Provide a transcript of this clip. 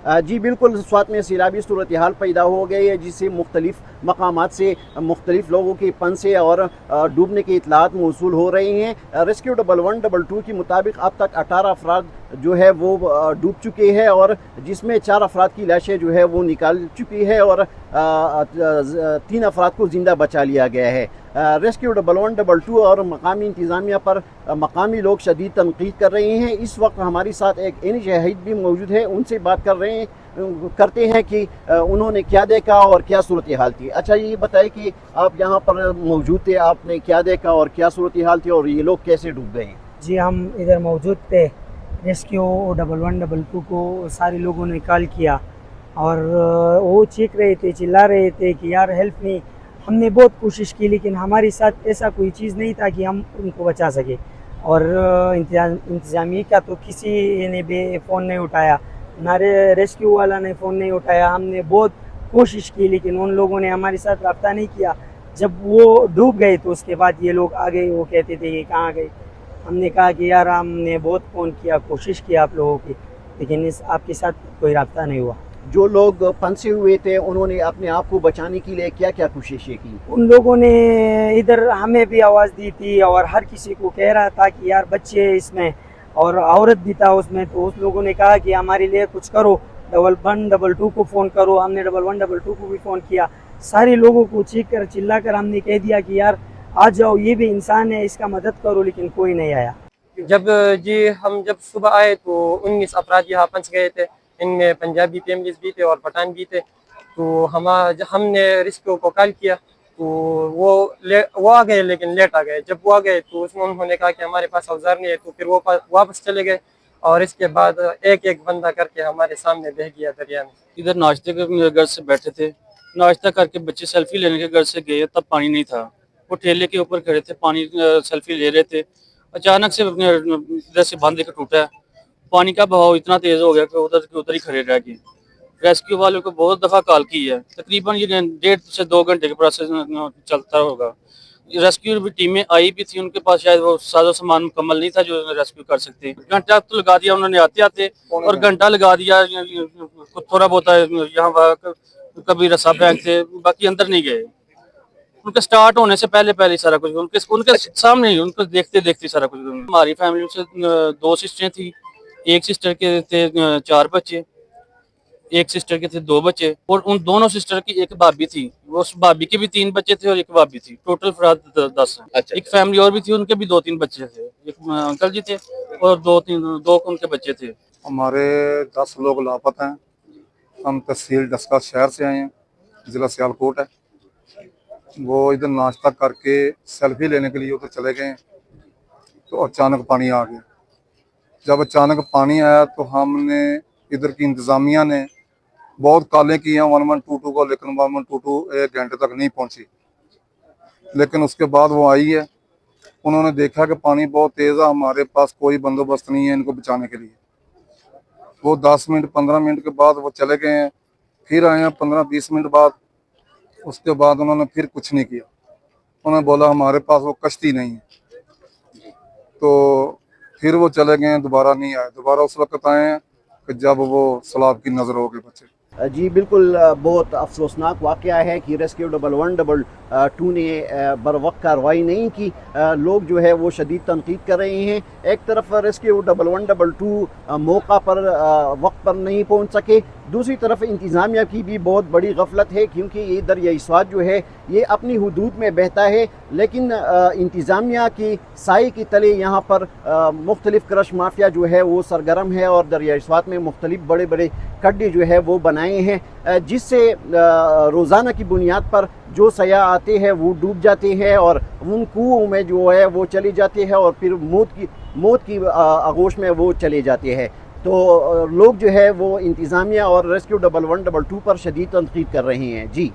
جی بالکل، स्वात में सैलाबी सूरत हाल पैदा हो गई है, जिससे मुख्तलिफ मकामात से मुख्तलिफ लोगों के फन से और डूबने की इतलात मौसूल हो रही हैं। रेस्क्यू 1112 के मुताबिक अब तक 18 अफराद जो है वो डूब चुके हैं और जिसमें 4 अफराद की लाशें जो है वो निकाल चुकी है और 3 अफराद को ज़िंदा बचा लिया गया है। रेस्क्यू 1112 और मकामी इंतज़ामिया पर मकामी लोग शदीद तनकीद कर रहे हैं। इस वक्त हमारे साथ एक एनी शहीद भी मौजूद है, उनसे बात करते हैं कि उन्होंने क्या देखा और क्या सूरत हाल थी। अच्छा, ये बताएं कि आप यहाँ पर मौजूद थे, आपने क्या देखा और क्या सूरत हाल थी और ये लोग कैसे डूब गए? जी, हम इधर मौजूद थे। रेस्क्यू 1112 को सारे लोगों ने कॉल किया और वो चीख रहे थे, चिल्ला रहे थे कि यार हेल्प मी। हमने बहुत कोशिश की लेकिन हमारे साथ ऐसा कोई चीज़ नहीं था कि हम उनको बचा सके। और इंतज़ामिया का तो किसी ने भी फ़ोन नहीं उठाया, हमारे रेस्क्यू वाला ने फ़ोन नहीं उठाया। हमने बहुत कोशिश की लेकिन उन लोगों ने हमारे साथ रब्ता नहीं किया। जब वो डूब गए तो उसके बाद ये लोग आ गए, वो कहते थे कि कहाँ गए। हमने कहा कि यार हमने बहुत फ़ोन किया, कोशिश की आप लोगों की, लेकिन आपके साथ कोई रब्ता नहीं हुआ। जो लोग फंसे हुए थे उन्होंने अपने आप को बचाने के लिए क्या क्या कोशिशें की? उन लोगों ने इधर हमें भी आवाज़ दी थी और हर किसी को कह रहा था कि यार बच्चे हैं इसमें और औरत भी था उसमें। तो उस लोगों ने कहा कि हमारे लिए कुछ करो, 1112 को फ़ोन करो। हमने 1112 को भी फ़ोन किया, सारे लोगों को चीख कर चिल्ला कर हमने कह दिया कि यार आ जाओ, ये भी इंसान है, इसका मदद करो, लेकिन कोई नहीं आया। हम जब सुबह आए तो 19 अफराद यहाँ फंस गए थे। इनमें पंजाबी फैमिलीज भी थे और पठान भी थे। तो हमने रेस्क्यू को कॉल किया तो वो आ गए, लेकिन लेट आ गए। जब वो आ गए तो उसमें उन्होंने कहा कि हमारे पास औजार नहीं है, तो फिर वो वापस चले गए और इसके बाद एक एक बंदा करके हमारे सामने बह गया दरिया में। इधर नाश्ते के घर से बैठे थे, नाश्ता करके बच्चे सेल्फी लेने के घर से गए, तब पानी नहीं था। वो ठेले के ऊपर खड़े थे, पानी सेल्फी ले रहे थे। अचानक से इधर से बांध एक टूटा है, पानी का बहाव इतना तेज हो गया कि उधर के उधर ही खड़े रह गए। रेस्क्यू वालों को बहुत दफ़ा कॉल की है, तकरीबन ये 1.5 से 2 घंटे के प्रोसेस चलता होगा। रेस्क्यू भी टीमें आई भी थी, उनके पास शायद वो साजो सामान मुकम्मल नहीं था जो रेस्क्यू कर सकते। घंटा तो लगा दिया उन्होंने आते आते, और घंटा लगा दिया थोड़ा बहुत यहाँ कभी रस्सा बैंक थे, बाकी अंदर नहीं गए। उनके स्टार्ट होने से पहले सारा कुछ उनके सामने ही, उनको देखते देखते सारा कुछ। हमारी फैमिली से 2 सिस्टरें थी, एक सिस्टर के थे 4 बच्चे, एक सिस्टर के थे 2 बच्चे, और उन दोनों सिस्टर की एक भाभी थी। वो उस भाभी के भी 3 बच्चे थे और एक भाभी थी। टोटल अफराद 10 हैं। अच्छा, एक फैमिली और भी थी, उनके भी 2-3 बच्चे थे। एक अंकल जी थे और 2 उनके बच्चे थे। हमारे 10 लोग लापता हैं। हम तहसील डस्का शहर से आए हैं, जिला सियालकोट है। वो इधर नाश्ता करके सेल्फी लेने के लिए उधर चले गए, तो अचानक पानी आ गया। जब अचानक पानी आया तो हमने इधर की इंतज़ामिया ने बहुत कॉलें की हैं 1122 को, लेकिन 1122 1 घंटे तक नहीं पहुंची। लेकिन उसके बाद वो आई है, उन्होंने देखा कि पानी बहुत तेज़ है, हमारे पास कोई बंदोबस्त नहीं है इनको बचाने के लिए। वो 10 मिनट 15 मिनट के बाद वो चले गए हैं, फिर आए हैं 15-20 मिनट बाद। उसके बाद उन्होंने फिर कुछ नहीं किया। उन्होंने बोला हमारे पास वो कश्ती नहीं है, तो फिर वो चले गए, दोबारा नहीं आए। दोबारा उस वक्त आए हैं कि जब वो सैलाब की नज़र हो गए बच्चे। जी बिल्कुल, बहुत अफसोसनाक वाक़या है कि रेस्क्यू 1112 ने बर वक्त कार्रवाई नहीं की। लोग जो है वो शदीद तनकीद कर रहे हैं। एक तरफ रेस्क्यू 1112 मौका पर वक्त पर नहीं पहुंच सके, दूसरी तरफ इंतज़ामिया की भी बहुत बड़ी गफलत है, क्योंकि ये दरियाई स्वात जो है ये अपनी हुदूद में बहता है, लेकिन इंतज़ामिया की साई की तले यहाँ पर मुख्तलिफ क्रश माफिया जो है वो सरगर्म है और दरियाई स्वात में मुख्तलिफ बड़े बड़े खड्डे जो है वो बनाए हैं, जिससे रोज़ाना की बुनियाद पर जो सयाह आते हैं वो डूब जाते हैं और उन कुओं में जो है वो चले जाते हैं और फिर मौत की आगोश में वो चले जाते हैं। तो लोग जो है वो इंतज़ामिया और रेस्क्यू 1112 पर शदीद तनकीद कर रहे हैं। जी।